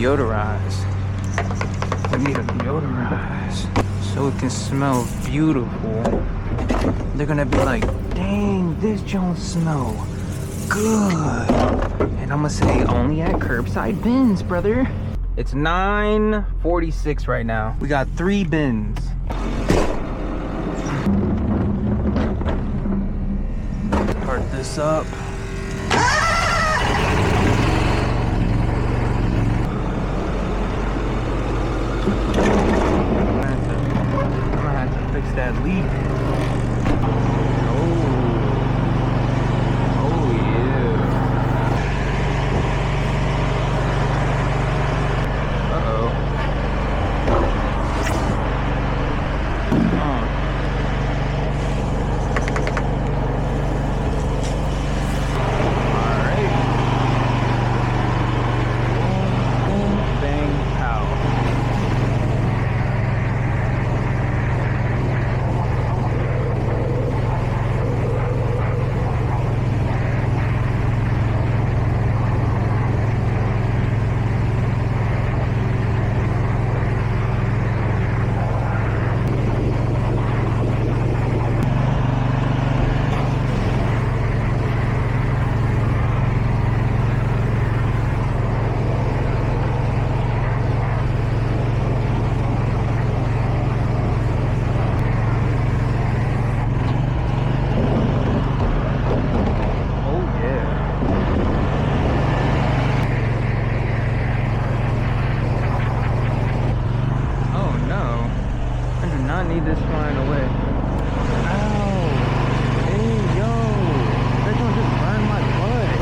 deodorize. We need to deodorize so it can smell beautiful. They're gonna be like, dang, this don't smell good. And I'm gonna say only at curbside bins, brother. It's 9:46 right now. We got 3 bins. Start this up. I'm gonna have to fix that leak. Need this flying away. Ow! Hey, yo! They're gonna just burn my butt.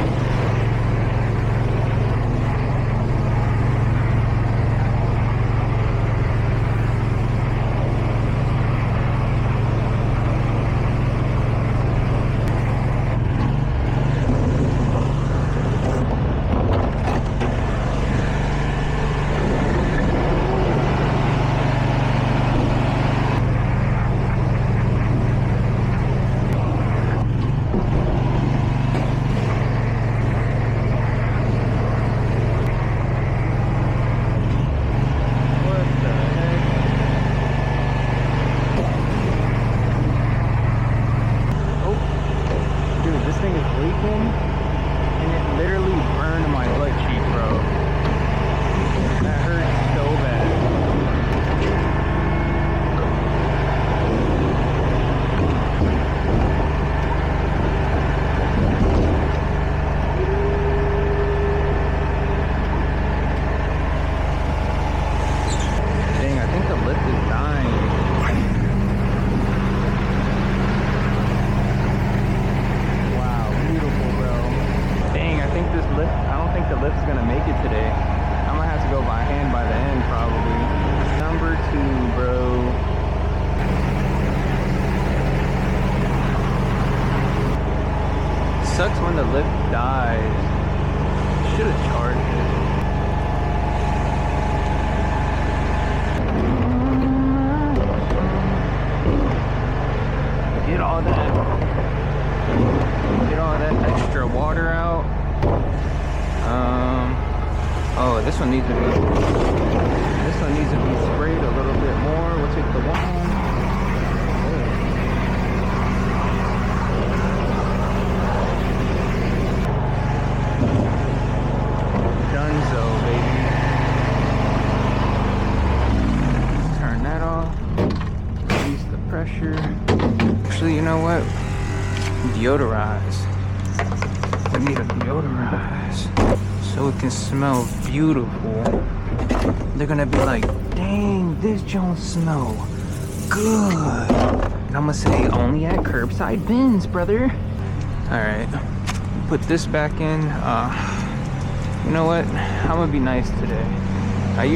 Sucks when the lift dies. Should have charged it. Get all that extra water out. Oh, this one needs to be sprayed a little bit more. We'll take the one. Dunzo, baby. Turn that off. Release the pressure. Actually, you know what? Deodorize. We need to deodorize so it can smell beautiful. They're gonna be like, dang, this don't smell good. And I'm gonna say only at curbside bins, brother. All right, put this back in. You know what? I'm gonna be nice today. I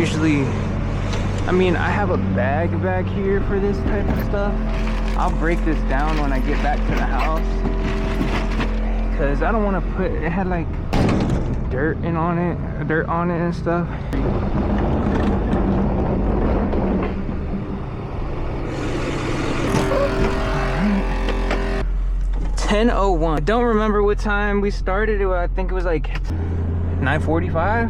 have a bag back here for this type of stuff. I'll break this down when I get back to the house, because I don't want to put, it had like dirt on it and stuff. 10:01. Don't remember what time we started. I think it was like 9:45.